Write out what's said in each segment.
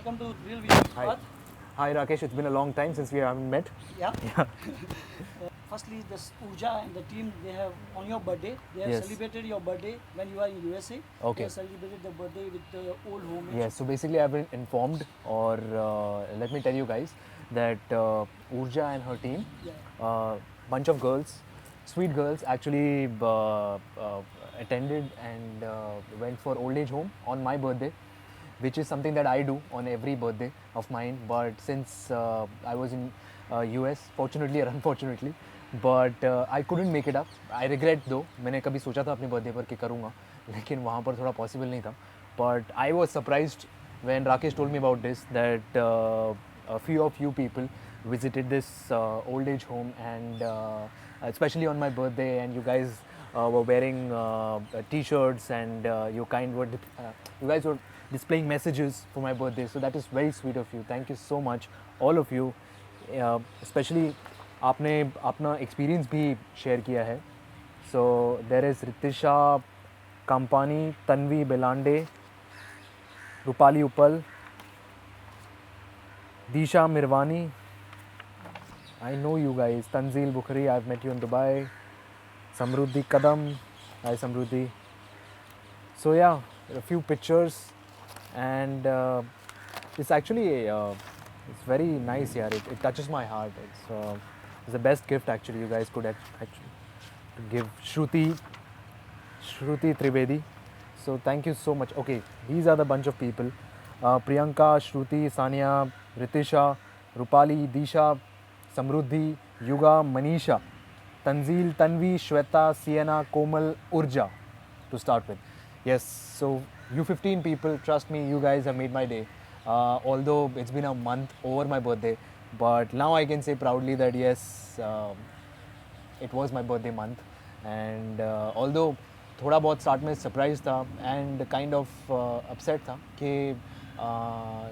welcome to Real Video. Hi. Parth. Hi Rakesh, it's been a long time since we haven't met. Yeah. Yeah. Firstly, this Urja and the team, they have on your birthday, they have Yes. celebrated your birthday when you are in USA. Okay. They have celebrated the birthday with the old homage. Yes, so basically I've been informed, or let me tell you guys, that Urja and her team, bunch of girls, sweet girls, actually attended and went for old age home on my birthday, which is something that I do on every birthday of mine. But since I was in US, fortunately or unfortunately, but I couldn't make it up. I regret though. मैंने कभी सोचा था अपने birthday पर कि करूँगा, लेकिन वहाँ पर थोड़ा पॉसिबल नहीं था. But I was surprised when Rakesh told me about this, that a few of you people visited this old age home, and especially on my birthday, and you guys were wearing t-shirts, and you guys were displaying messages for my birthday. So that is very sweet of you. Thank you so much, all of you. Especially आपने अपना experience भी share किया है. So there is Ritisha Kampani, Tanvi Belande, Rupali Uppal, Disha Mirwani. I know you guys. Tanzil Bukhari, I've met you in Dubai. Samruddhi Kadam. Hi Samruddhi. So yeah, a few pictures, and it's actually it's very nice here. It touches my heart. It's the best gift actually you guys could actually give Shruti Trivedi. So thank you so much. Okay, these are the bunch of people: Priyanka, Shruti, Sania, Ritisha, Rupali, Disha, Samruddhi, Yuga, Manisha, Tanzil, Tanvi, Shweta, Sienna, Komal, Urja, to start with. Yes, so you 15 people, trust me, you guys have made my day. Although it's been a month over my birthday, but now I can say proudly that yes, it was my birthday month. And although थोड़ा बहुत start में surprised था and kind of upset था कि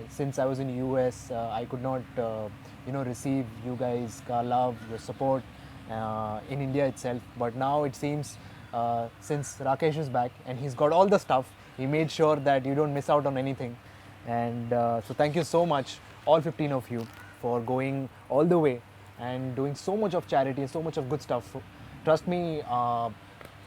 since I was in US, I could not receive you guys का love, your support in India itself. But now it seems since Rakesh is back and he's got all the stuff, he made sure that you don't miss out on anything. And so thank you so much, all 15 of you, for going all the way and doing so much of charity and so much of good stuff. Trust me,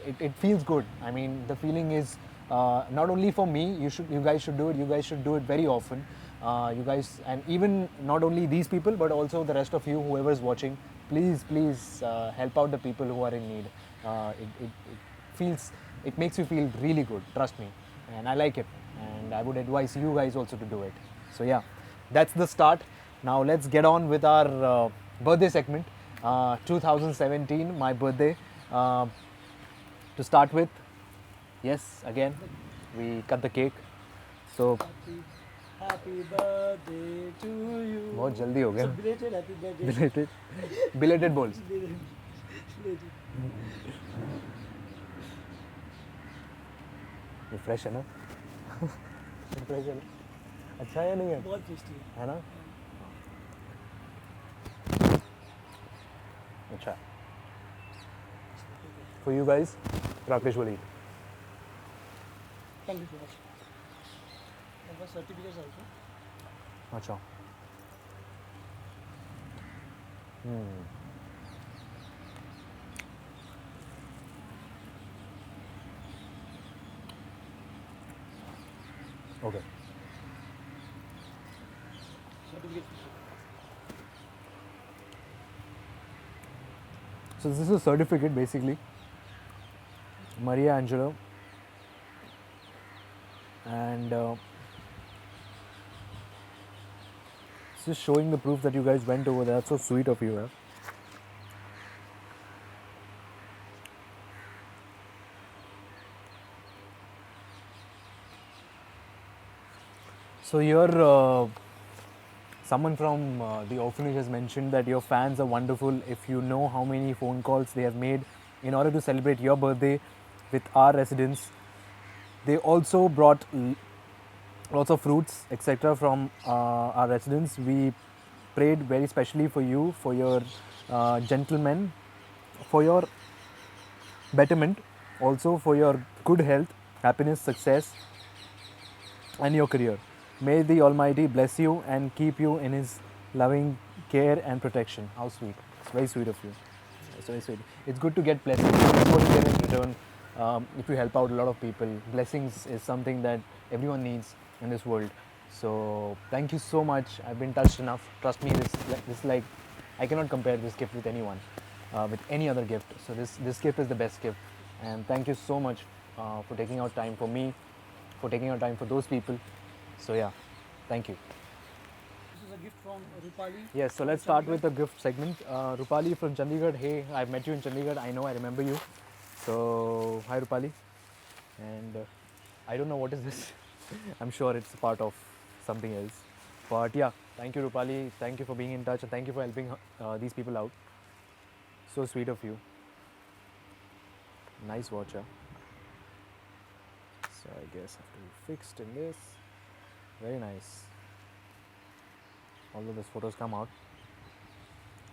it feels good. I mean, the feeling is not only for me. You guys should do it. You guys should do it very often. You guys, and even not only these people, but also the rest of you, whoever is watching. Please help out the people who are in need. It makes you feel really good. Trust me, and I like it. And I would advise you guys also to do it. So yeah, that's the start. Now let's get on with our birthday segment. 2017, my birthday. To start with, yes, again, we cut the cake. So Happy birthday to you. बहुत जल्दी हो गया. So belated happy birthday. Belated बोल. ये fresh है ना? Fresh है ना? अच्छा है या नहीं है? बहुत टेस्टी है ना? अच्छा. For you guys, Rakesh will eat. Thank you so much. There were certificates also. अच्छा. Okay. Certificate. So this is a certificate basically. Maria Angelo, and it's just showing the proof that you guys went over there. That's so sweet of you. So here someone from the orphanage has mentioned that your fans are wonderful. If you know how many phone calls they have made in order to celebrate your birthday with our residents. They also brought lots of fruits, etc. from our residents. We prayed very specially for you, for your gentlemen, for your betterment, also for your good health, happiness, success, and your career. May the Almighty bless you and keep you in His loving care and protection. How sweet. It's very sweet of you. It's very sweet. It's good to get blessings. That's what you get in return if you help out a lot of people. Blessings is something that everyone needs in this world. So thank you so much. I've been touched enough. Trust me, this like I cannot compare this gift with anyone, with any other gift. So this gift is the best gift. And thank you so much for taking out time for me, for taking out time for those people. So yeah, thank you. This is a gift from Rupali. Yes, so let's start with the gift segment. Rupali from Chandigarh. Hey, I've met you in Chandigarh. I know, I remember you. So, hi Rupali. And I don't know what is this. I'm sure it's a part of something else. But yeah, thank you Rupali. Thank you for being in touch and thank you for helping these people out. So sweet of you. Nice watch, huh? So I guess I have to be fixed in this. Very nice. Although those photos come out.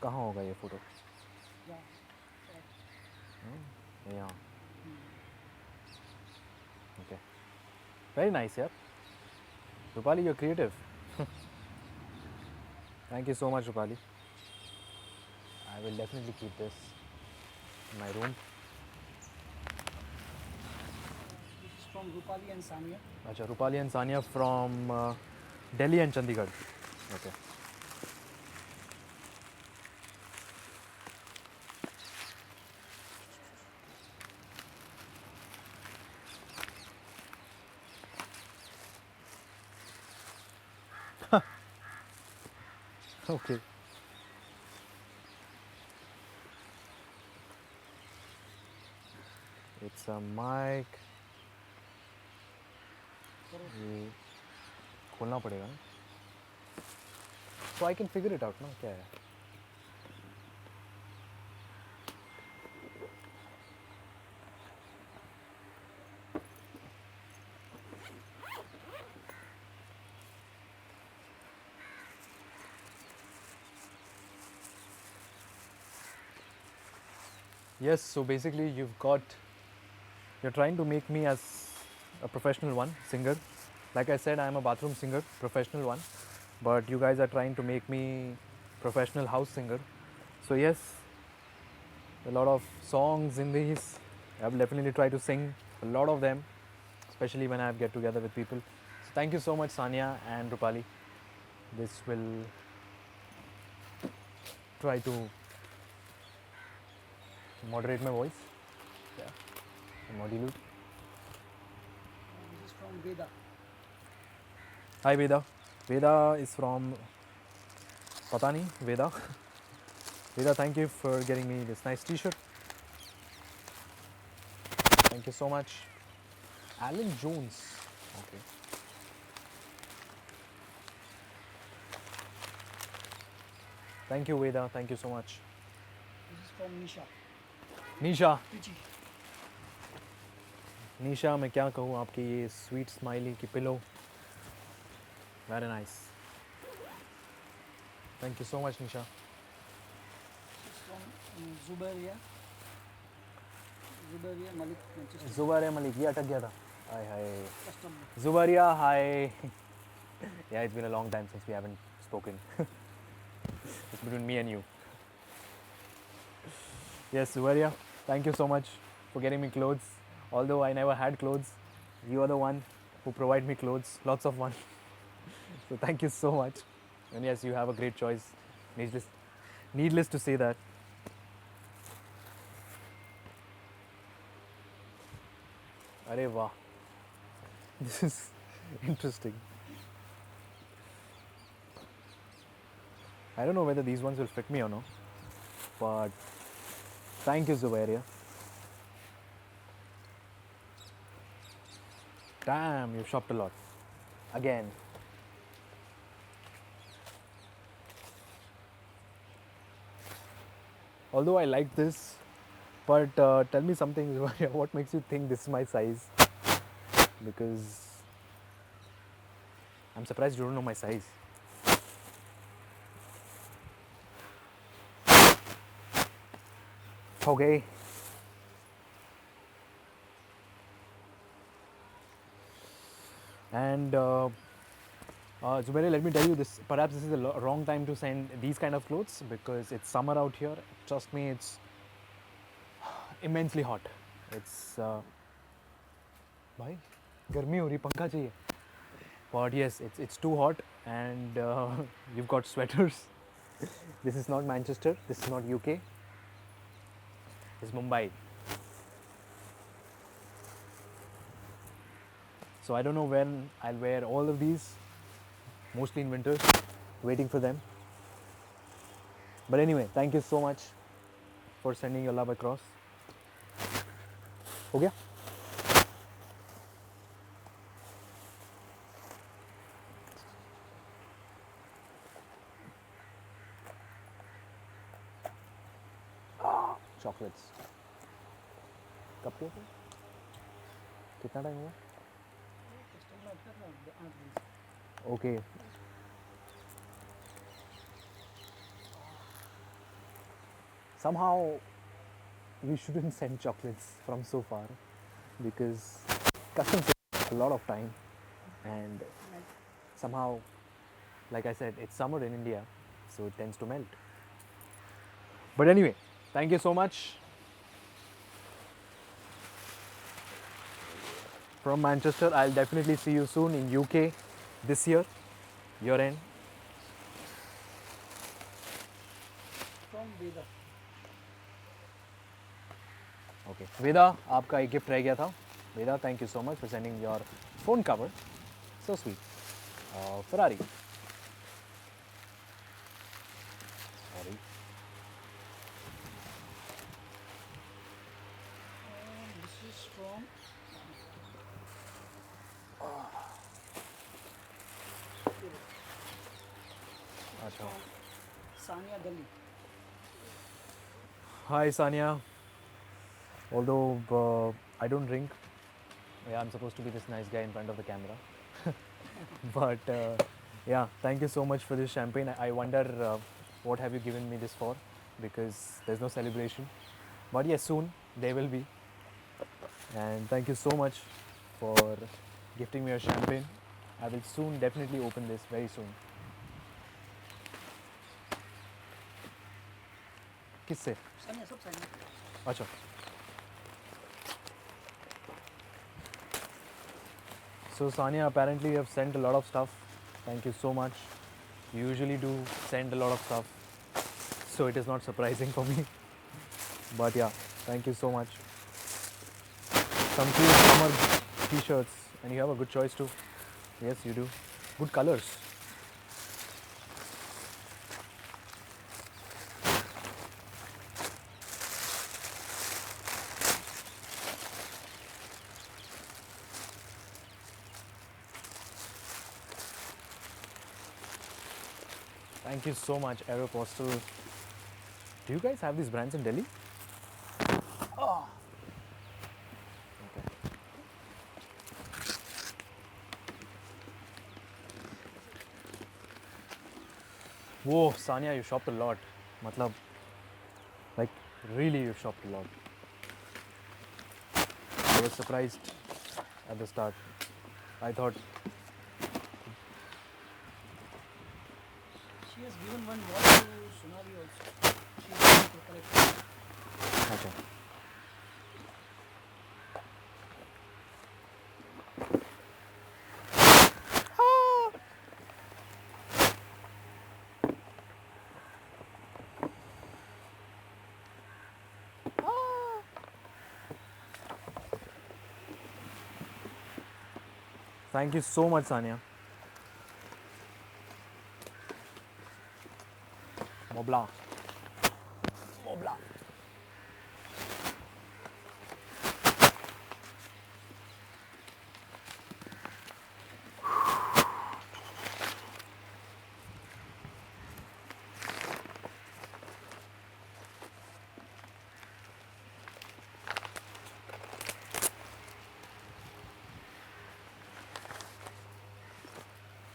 कहाँ होगा ये photo? Yeah. Yeah. Okay. Very nice, yeah. Rupali, you're creative. Thank you so much, Rupali. I will definitely keep this in my room. This is from Rupali and Sania. Acha, Rupali and Sania from Delhi and Chandigarh. Okay. Okay. It's a mic. ये खोलना पड़ेगा ना. So I can figure it out ना क्या है. Yes, so basically you're trying to make me as a professional one, singer. Like I said, I'm a bathroom singer, professional one. But you guys are trying to make me professional house singer. So yes, a lot of songs in these. I'll definitely try to sing a lot of them, especially when I get together with people. So thank you so much, Sania and Rupali. This will try to moderate my voice. Yeah, modulate. This is from Veda. Hi Veda. Veda is from Patani. Veda. Veda, thank you for getting me this nice t-shirt. Thank you so much. Alan Jones. Okay. Thank you Veda. Thank you so much. This is from Nisha. Nisha. Pichi. निशा मैं क्या कहूँ आपकी ये sweet smiley की pillow very nice thank you so much Nisha This is from Zubaria. Zubaria Malik, Manchester. Zubaria Malik ये अटक गया था हाय हाय Custom. Zubaria hi yeah it's been a long time since we haven't spoken it's between me and you yes Zubaria thank you so much for getting me clothes although I never had clothes you are the one who provide me clothes lots of one so thank you so much and yes you have a great choice needless to say that Arey wow this is interesting I don't know whether these ones will fit me or not but thank you Zubaria damn you've shopped a lot again although I like this but tell me something Zubaria what makes you think this is my size because I'm surprised you don't know my size okay and Zubair, let me tell you this. Perhaps this is the wrong time to send these kind of clothes because it's summer out here. Trust me, it's immensely hot. It's भाई गर्मी हो रही पंखा चाहिए. But yes, it's too hot and you've got sweaters. This is not Manchester. This is not UK. It's Mumbai. So I don't know when I'll wear all of these. Mostly in winters. Waiting for them. But anyway, thank you so much for sending your love across. हो गया? Chocolates. कब के थे? कितना time हुआ? Okay. Somehow we shouldn't send chocolates from so far because customs take a lot of time and somehow, like I said, it's summer in India, so it tends to melt. But anyway, thank you so much. From Manchester, I'll definitely see you soon in UK this year, year end. From Veda. Okay. Veda, आपका एक gift रह गया था. Veda, thank you so much for sending your phone cover. So sweet. Ferrari. Sorry. This is from अच्छा. Sania Delhi. Hi Sania. Although I don't drink, yeah, I'm supposed to be this nice guy in front of the camera. But yeah, thank you so much for this champagne. I wonder what have you given me this for, because there's no celebration. But yes, soon there will be. And thank you so much for gifting me a champagne. I will soon definitely open this very soon. किससे? Sania, सब Sania. अच्छा. So Sania, apparently you have sent a lot of stuff. Thank you so much. You usually do send a lot of stuff, so it is not surprising for me. But yeah, thank you so much. Some cute summer t-shirts, and you have a good choice too. Yes, you do. Good colors. Thank you so much, Aeropostal. Do you guys have these brands in Delhi? Oh, Okay. Whoa, Sania, you shopped a lot. Matlab, like, really, you shopped a lot. I was surprised at the start. I thought, she has given one watch to Sonali also. She is going to collect. okay. Thank you so much, Sania. Mobla. Mobla.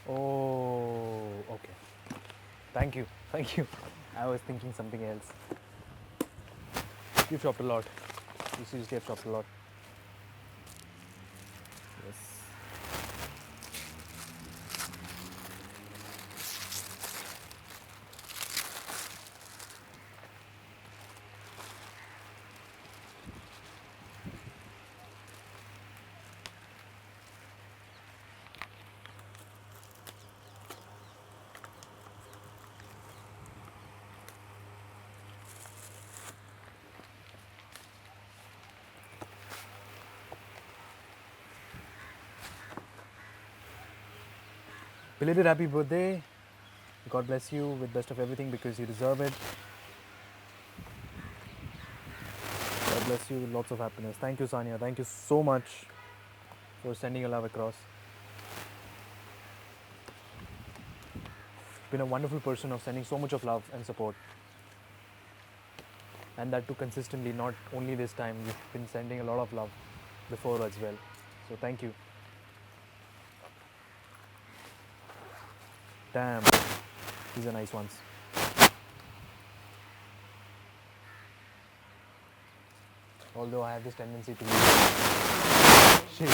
Oh, okay. Thank you. Thank you. I was thinking something else. You've shopped a lot. You seriously have shopped a lot. Yes. belated happy birthday. God bless you with best of everything because you deserve it. God bless you with lots of happiness. Thank you, Sania. Thank you so much for sending your love across. Been a wonderful person of sending so much of love and support. And that too consistently, not only this time. You've been sending a lot of love before as well. So thank you. Damn, these are nice ones. Although I have this tendency to shit.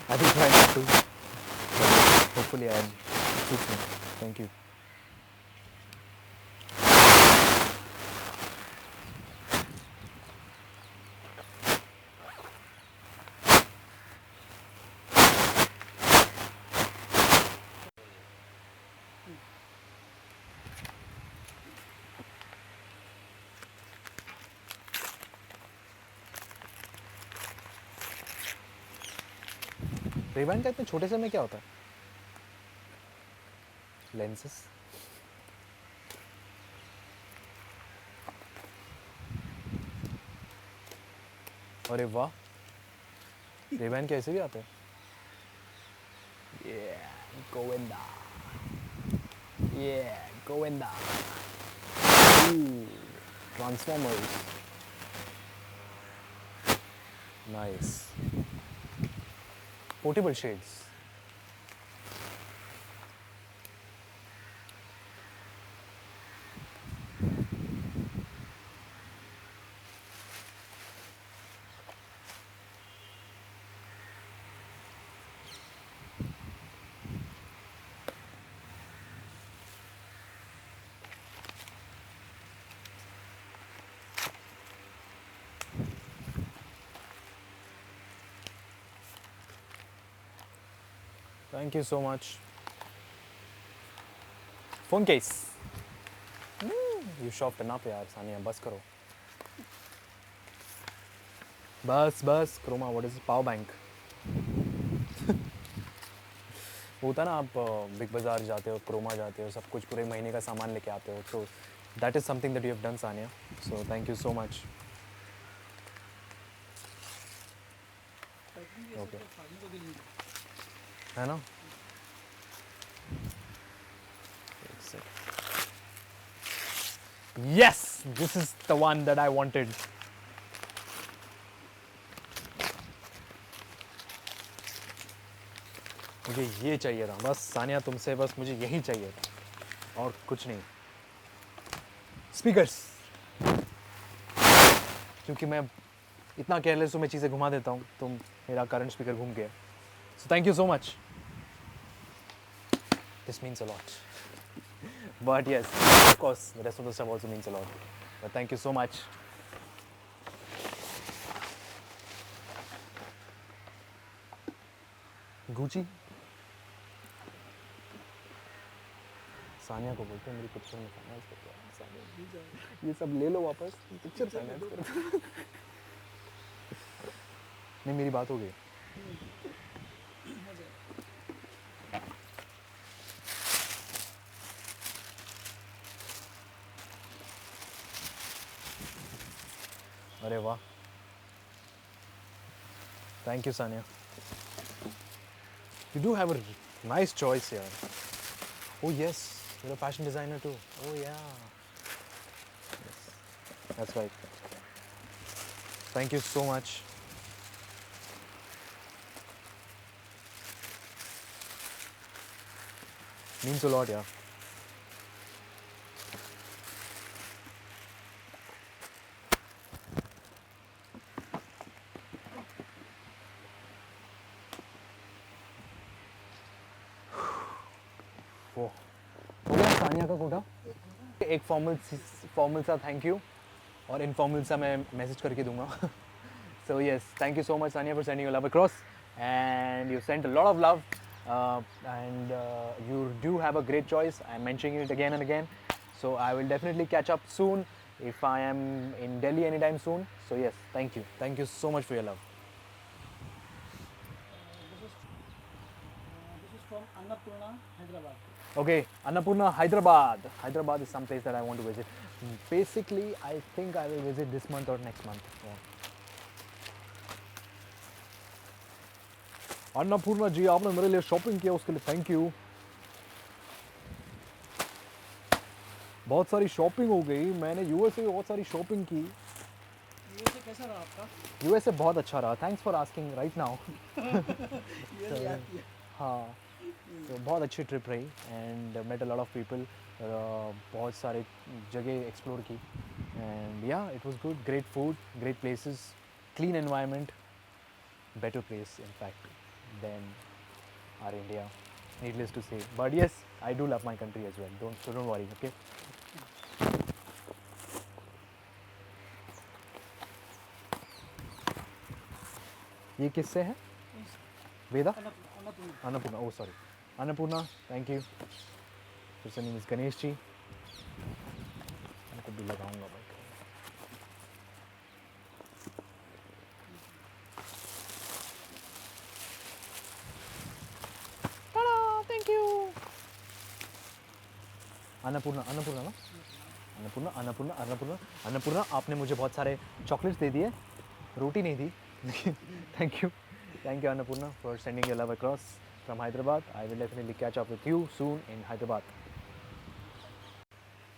I will try not to. But hopefully I am. It suits me. Thank you. Ray-Ban का इतने छोटे से में क्या होता है? Lenses. अरे वाह, रेबैन कैसे भी आते हैं? Yeah, Govinda. Yeah, Govinda. Ooh, Transformers. Nice. Portable shades. Thank you so much. Phone case. You shopped enough यार सानिया, बस करो. बस Croma, what is it? Power bank. होता ना, आप बिग बाज़ार जाते हो, क्रोमा जाते हो, सब कुछ पूरे महीने का सामान लेके आते हो, तो that is something that you have done, Sania. So thank you so much. Okay. है ना? Yes, this is the one that I wanted. मुझे ये चाहिए था बस सानिया, तुमसे बस मुझे यही चाहिए था और कुछ नहीं. स्पीकर्स, क्योंकि मैं इतना केयरलेस हूँ, मैं चीज़ें घुमा देता हूँ, तो मेरा करंट स्पीकर घूम गया. सो thank you so much. This means a lot. But yes, of course, the rest of the stuff also means a lot. But thank you so much. Gucci. Sania को बोलते हैं मेरी पिक्चर में फाइनेंस करके, ये सब ले लो वापस, पिक्चर फाइनेंस कर. नहीं, मेरी बात हो गई. अरे वाह, thank you Sania. You do have a nice choice here. Oh yes, you're a fashion designer too. Oh yeah. Yes, that's right. Thank you so much. Means a lot, yeah. हो गया सानिया का कोटा. एक फॉर्मल सा थैंक यू और informal सा मैं message करके दूंगा. So yes, thank you so much Sania for sending your love across, and you sent a lot of love, and you do have a great choice. I'm mentioning it again and again, so I will definitely catch up soon if I am in Delhi anytime soon. So yes, thank you so much for your love. This is from Annapurna Annapurna, Hyderabad. Okay, Annapurna, Hyderabad. Hyderabad is some place that I want to visit. Basically, I think I will visit this month or next month. Yeah. Annapurna जी आपने मेरे लिए shopping किया उसके लिए thank you बहुत सारी shopping हो गई मैंने यूएसए में बहुत सारी शॉपिंग की यूएसए कैसा रहा आपका? यूएसए बहुत अच्छा रहा thanks for asking right now ये याद किया। हाँ तो बहुत अच्छी ट्रिप रही and met a lot of people बहुत सारे जगह एक्सप्लोर की and yeah it was good great food great places clean environment better place in fact than our India needless to say but yes I do love my country as well don't worry okay ये किससे है वेदा Annapurna oh sorry Annapurna thank you फिर से name is Ganesh ji इनको भी लगाऊंगा भाई अन्नपूर्णा अन्नपूर्णा ना अन्नपूर्णा अन्नपूर्णा अन्नपूर्णा अन्नपूर्णा आपने मुझे बहुत सारे चॉकलेट्स दे दिए रोटी नहीं दी thank you Annapurna for sending your love across from Hyderabad I will definitely catch up with you soon in Hyderabad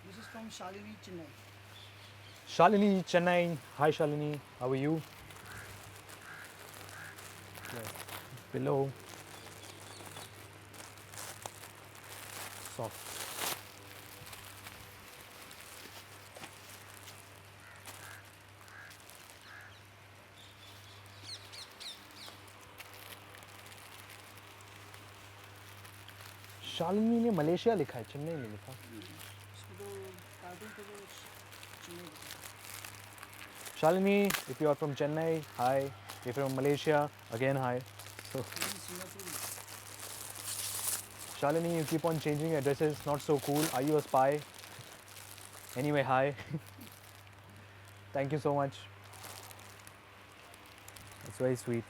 This is from Shalini, Chennai. Shalini Chennai hi Shalini how are you pillow soft Shalini ने मलेशिया लिखा है चेन्नई नहीं लिखा इसको तो कार्टून पे तो Chennai. Shalini, if you are from Chennai, hi. If you're from Malaysia, again hi. So, Singapore. Shalini, you keep on changing your dresses, not so cool. Are you a spy? Anyway, hi. Thank you so much. It's very sweet.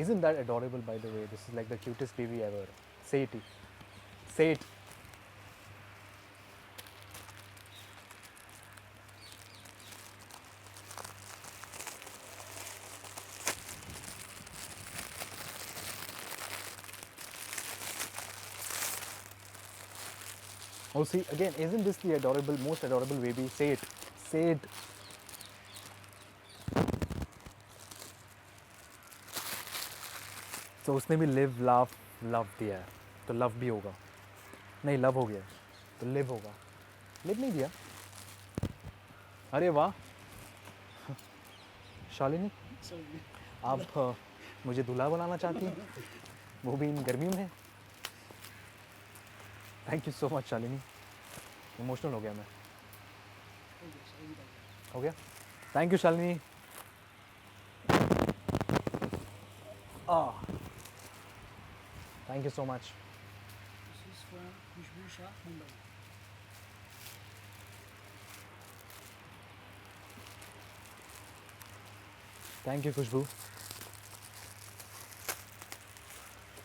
Isn't that adorable, by the way? This is like the cutest baby ever. Say it. Say it. Oh, see, again, isn't this the adorable, most adorable baby? Say it. Say it. तो उसने भी live laugh love दिया है तो love भी होगा नहीं love हो गया तो लिव होगा लिव नहीं दिया अरे वाह शालिनी आप मुझे दूल्हा बनाना चाहती हैं वो भी इन गर्मी में thank you so much Shalini emotional हो गया मैं हो गया thank you Shalini thank you so much This is from Khushbu Shah, Mumbai. Thank you Khushbu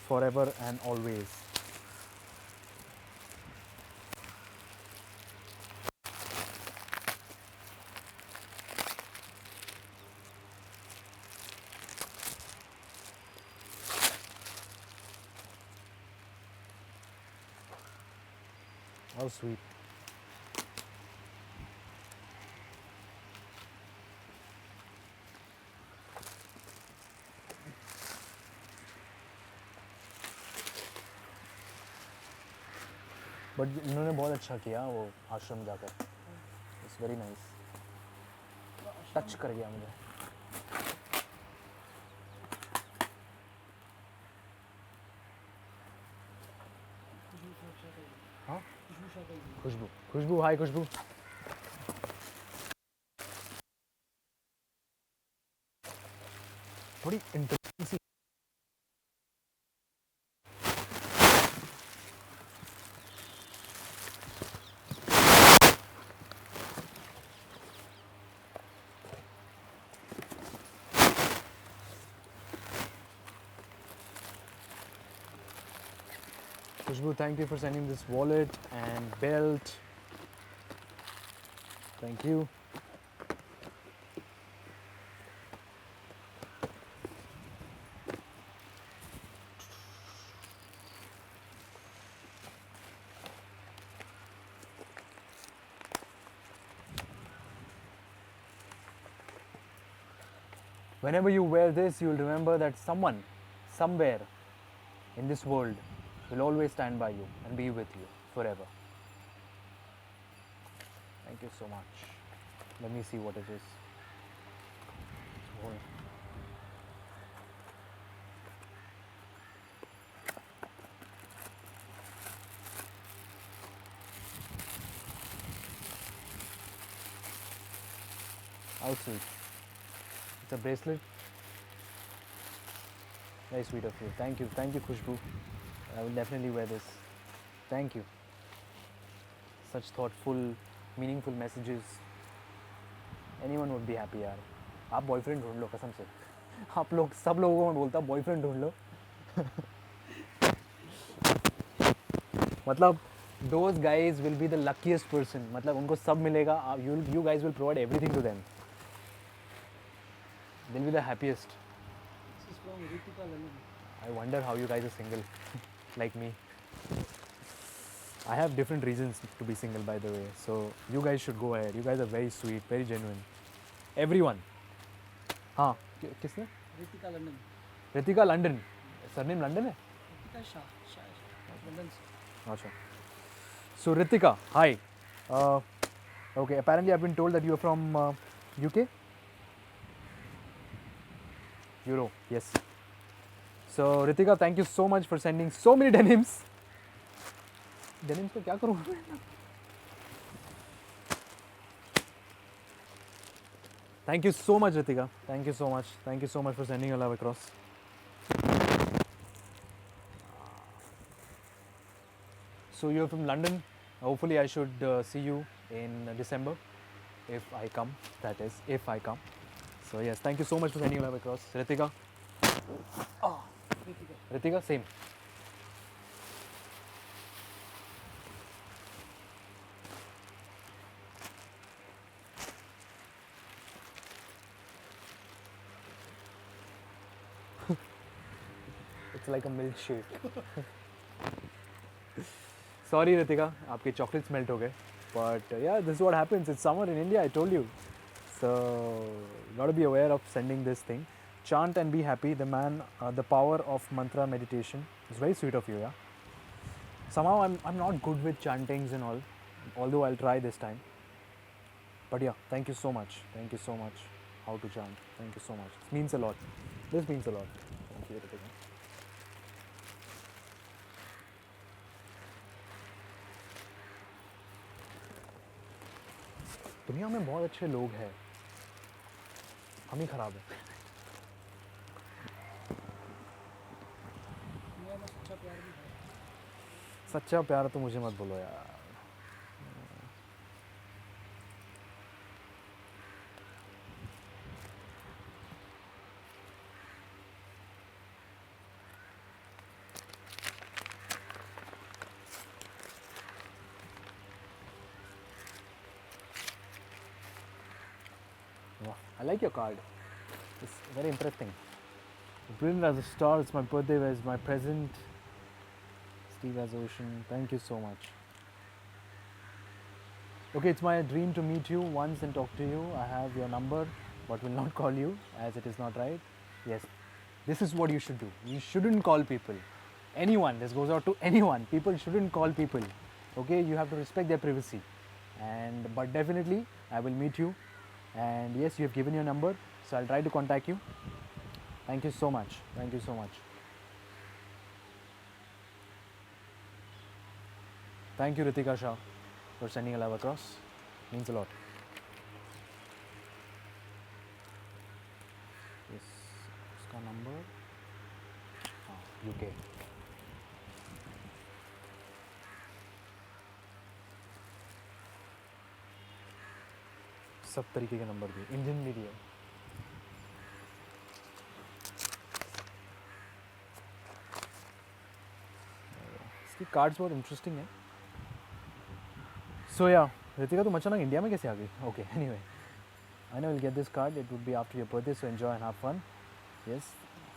forever and always how sweet but इन्होंने बहुत अच्छा किया वो आश्रम जाकर इट्स वेरी नाइस टच कर गया मुझे हाँ खुशबू खुशबू हाय खुशबू थोड़ी इंटरेस्टिंग सी Khushbu, thank you for sending this wallet and belt. Thank you. Whenever you wear this, you will remember that someone, somewhere in this world will always stand by you and be with you forever. Thank you so much. Let me see what it is. Oh. How sweet. It's a bracelet. Very sweet of you. Thank you, Khushbu. I will definitely wear this. Thank you. Such thoughtful, meaningful messages. Anyone would be happy यार. आप boyfriend ढूंढ लो कसम से. आप लोग सब लोगों को मैं बोलता बॉयफ्रेंड ढूंढ लो. मतलब those guys will be the luckiest person. मतलब उनको सब मिलेगा. You guys will provide everything to them. They'll be the happiest. This is from Ritika London. I wonder how you guys are single, like me. I have different reasons to be single, by the way. So you guys should go ahead. You guys are very sweet, very genuine. Everyone. हाँ किसने? Ritika London. Ritika London. Surname London है? Ritika Shah. London से. अच्छा. So Ritika, hi. Okay. Apparently, I've been told that you are from UK. Euro. Yes. So Ritika, thank you so much for sending so many denims. Denims को क्या करूँ? Thank you so much, Ritika. Thank you so much. Thank you so much for sending your love across. So you're from London. Hopefully, I should see you in December, if I come. That is, if I come. So yes, thank you so much for sending your love across, Ritika. Oh, Ritika, same. It's like a milkshake. Sorry, Ritika, आपके chocolates melt हो गए. But yeah, this is what happens. It's summer in India. I told you. So gotta be aware of sending this thing. Chant and be happy. The power of mantra meditation. It's very sweet of you, yeah. Somehow I'm not good with chantings and all, although I'll try this time. But yeah, thank you so much. Thank you so much. How to chant. Thank you so much. This means a lot. This means a lot. Thank you, Ritika. दुनिया में बहुत अच्छे लोग हैं, हम ही खराब हैं. दुनिया में सच्चा प्यार भी है. सच्चा प्यार तो मुझे मत बोलो यार. I like your card. It's very interesting. Brilliant as a star. It's my birthday. Where's my present? Steve as ocean. Thank you so much. Okay, it's my dream to meet you once and talk to you. I have your number, but will not call you as it is not right. Yes, this is what you should do. You shouldn't call people. Anyone. This goes out to anyone. People shouldn't call people. Okay, you have to respect their privacy. But definitely, I will meet you. And yes, you have given your number, so I'll try to contact you. Thank you so much. Thank you so much. Thank you, Ritika Shah, for sending a love across. Means a lot. Yes, uska number. UK. सब तरीके के number दिए, Indian भी दिए. इसकी cards बहुत interesting है. So yeah, Ritika, तुम अचानक इंडिया में कैसे आ गई? Okay, anyway, I know you'll get this card. It would be after your birthday, so enjoy and have fun. Yes,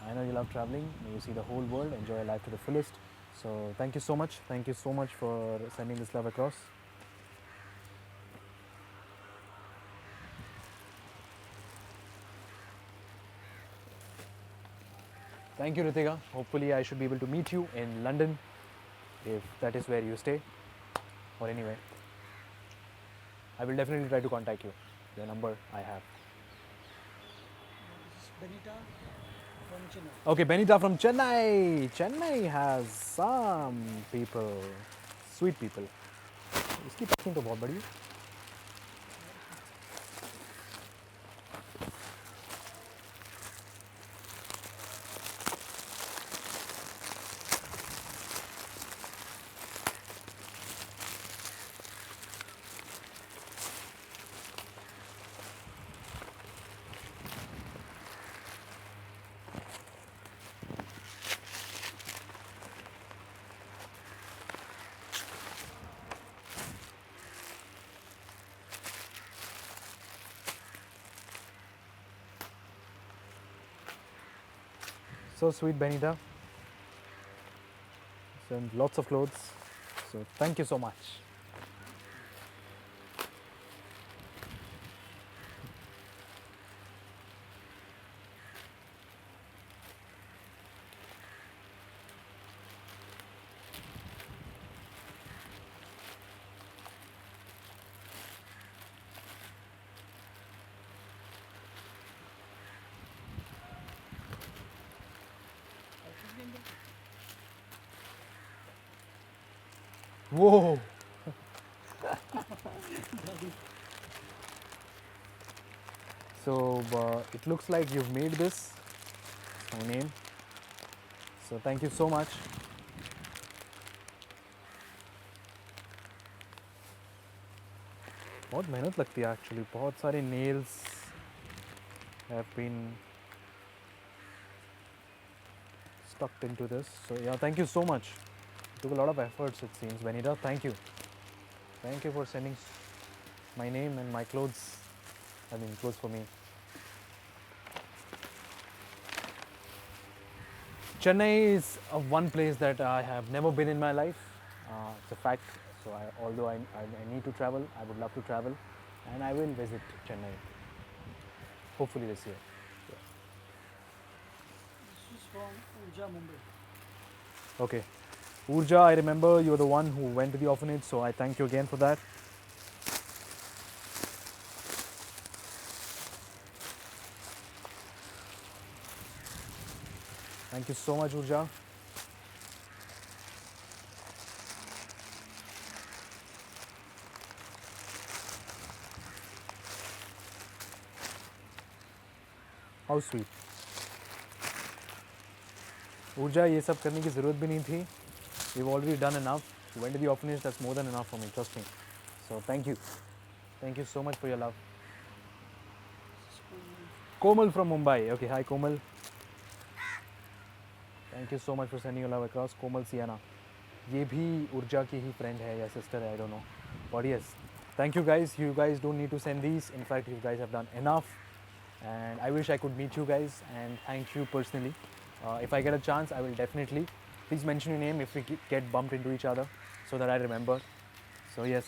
I know you love traveling. May you see the whole world, enjoy your life to the fullest. So thank you so much. Thank you so much for sending this love across. Thank you, Ritika. Hopefully, I should be able to meet you in London, if that is where you stay, or anyway. I will definitely try to contact you. Your number I have. This is Benita from Chennai. Okay, Benita from Chennai. Chennai has some people, sweet people. इसकी packing तो बहुत बड़ी है. So sweet, Benita. Send lots of clothes. So thank you so much. Whoa! So it looks like you've made this. My name. So thank you so much. बहुत मेहनत लगती है actually. बहुत सारे nails have been stuck into this. So yeah, thank you so much. It took a lot of efforts, it seems. Benita, thank you. Thank you for sending my name and my clothes. I mean, clothes for me. Chennai is one place that I have never been in my life. It's a fact. So although I need to travel, I would love to travel, and I will visit Chennai. Hopefully this year. This is from Urja, Mumbai. Okay. Urja, I remember you're the one who went to the orphanage, so I thank you again for that. Thank you so much, Urja. How sweet. Urja, ये सब करने की ज़रूरत भी नहीं थी. We've already done enough. You went to the orphanage, that's more than enough for me, trust me. So thank you. Thank you so much for your love. This is Komal from Mumbai. Okay, hi Komal. Thank you so much for sending your love across. Komal Sienna. ये भी ऊर्जा की ही friend है या sister है, I don't know. But yes, thank you guys. You guys don't need to send these. In fact, you guys have done enough. And I wish I could meet you guys and thank you personally. If I get a chance, I will definitely. Please mention your name if we get bumped into each other so that I remember. So yes,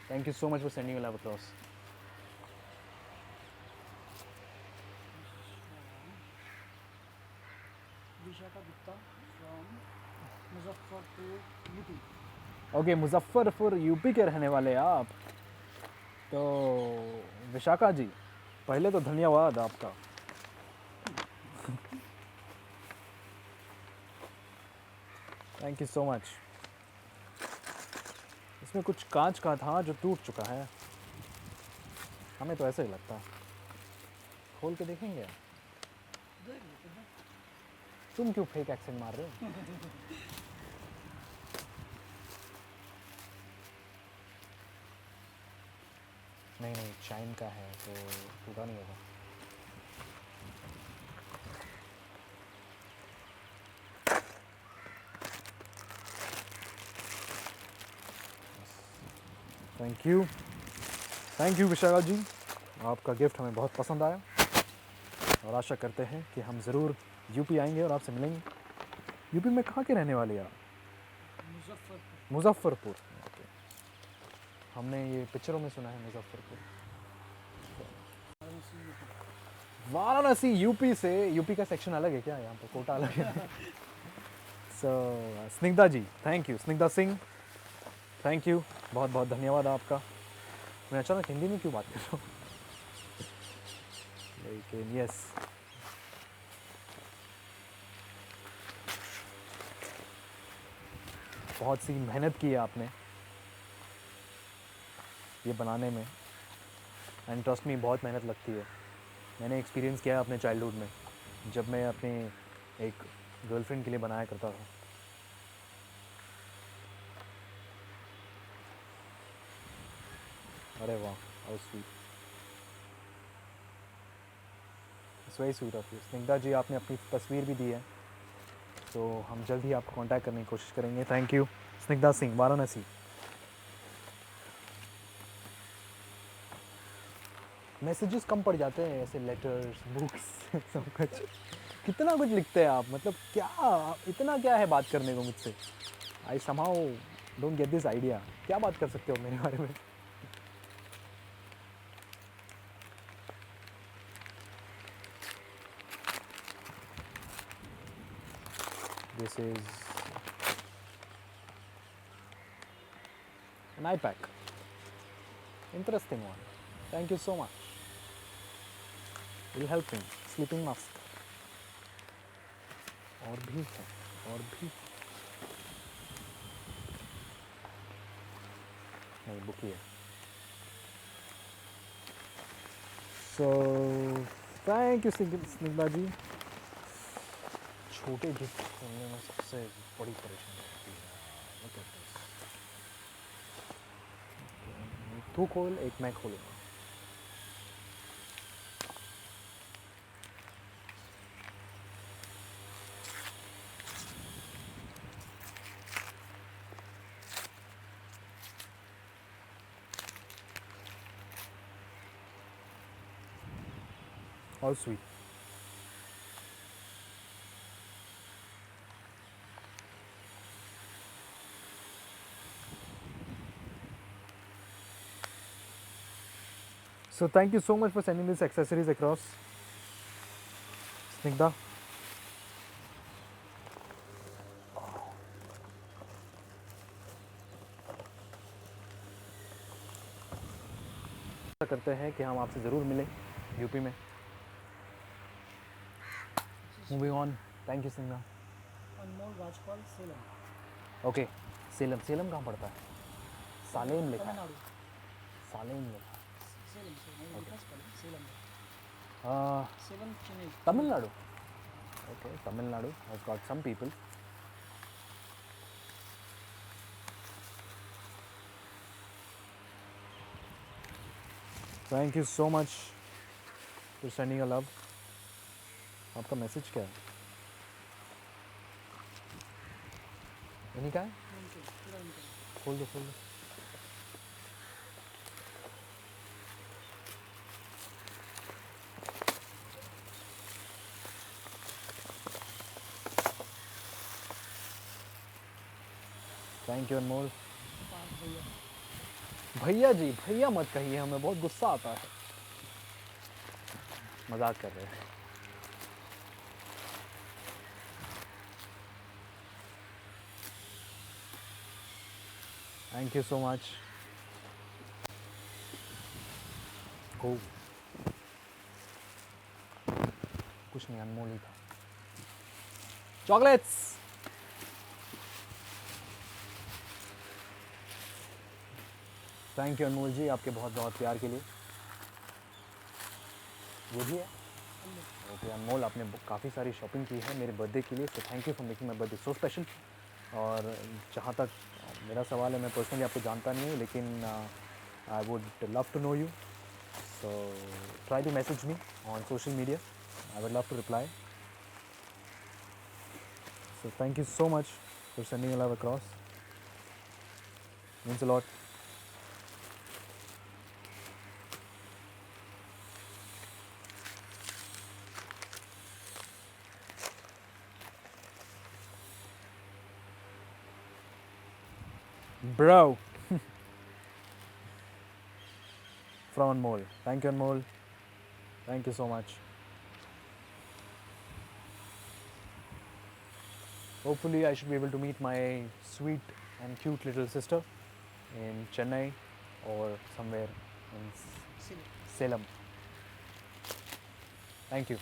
thank you so much for sending your love across. Vishaka Gupta from Muzaffarpur, UP. Okay, Muzaffarpur UP के रहने वाले आप. तो विशाखा जी, पहले तो धन्यवाद आपका. Thank you so much. इसमें कुछ कांच का था जो टूट चुका है. हमें तो ऐसा ही लगता. खोल के देखेंगे. देख लेते हैं. तुम क्यों फेक एक्सेंट मार रहे हो? नहीं नहीं, चाइन का है तो टूटा नहीं होगा. थैंक यू विशाखा जी, आपका गिफ्ट हमें बहुत पसंद आया और आशा करते हैं कि हम ज़रूर यूपी आएंगे और आपसे मिलेंगे। यूपी में कहाँ के रहने वाले हैं आप? मुजफ्फरपुर। मुजफ्फरपुर। ओके, हमने ये पिक्चरों में सुना है मुजफ्फरपुर। वाराणसी, यूपी। वाराणसी यूपी से, यूपी का सेक्शन अलग है क्या? यहाँ पर कोटा अलग है। So Snigdha ji, thank you. Snigdha Singh, thank you, बहुत बहुत धन्यवाद आपका। मैं अचानक हिंदी में क्यों बात कर रहा हूँ, लेकिन यस, बहुत सी मेहनत की है आपने ये बनाने में, एंड ट्रस्ट मी, बहुत मेहनत लगती है। मैंने एक्सपीरियंस किया है अपने चाइल्डहुड में, जब मैं अपने एक गर्लफ्रेंड के लिए बनाया करता था। अरे वाह, how sweet, it's very sweet of you. Snigdha ji, आपने अपनी तस्वीर भी दी है, तो हम जल्द ही आपको कांटेक्ट करने की कोशिश करेंगे। Thank you Snigdha Singh, Varanasi. Messages कम पड़ जाते हैं ऐसे, लेटर्स, बुक्स, सब कुछ। कितना कुछ लिखते हैं आप, मतलब क्या, इतना क्या है बात करने को मुझसे? I somehow don't get this idea, क्या बात कर सकते हो मेरे बारे में? This is an eye pack, interesting one, thank you so much, will help me, sleeping mask, और भी है, और भी, नहीं बुक ही है। सो थैंक यू स्निग्धा जी। छोटे गिफ्ट खोलने में सबसे बड़ी परेशानी होती है। Look at this. तू खोल, एक मैं खोलूँगा। How sweet. So thank you so much for sending these accessories across, Snigdha. आशा करते हैं कि हम आपसे ज़रूर मिलें यूपी में। Moving on, thank you Snigdha. Anmol Rajpal, Salem. Okay, Salem, Salem कहाँ पड़ता है? सालेम लिखा है, तमिलनाडु। सालेम लिखा है। सेलम, सेलम, लिखा है Salem. Uh, Salem, Chennai. Tamil Nadu. Okay, Tamil Nadu has got some people. Thank you so much for sending a love. आपका मैसेज क्या है? इन्हीं का है? पूरा इनका। खोल दो, खोल दो। थैंक यू अनमोल। पार्थ भैया। भैया जी, भैया मत कहिए, हमें बहुत गुस्सा आता है। मजाक कर रहे हैं। Thank you so much. ओ, कुछ नहीं, अनमोल ही था। Chocolates. Thank you Anmol ji, आपके बहुत बहुत प्यार के लिए। ये भी है। ओके अनमोल, आपने काफ़ी सारी शॉपिंग की है मेरे बर्थडे के लिए, सो thank you for making my birthday so special. और जहाँ तक मेरा सवाल है, मैं पर्सनली आपको जानता नहीं हूँ, लेकिन I would love to know you, so try to message me on social media, I would love to reply. So thank you so much for sending a love across, means a lot. Bro. From Anmol. Thank you, Anmol. Thank you so much. Hopefully, I should be able to meet my sweet and cute little sister in Chennai or somewhere in Silly. Salem. Thank you.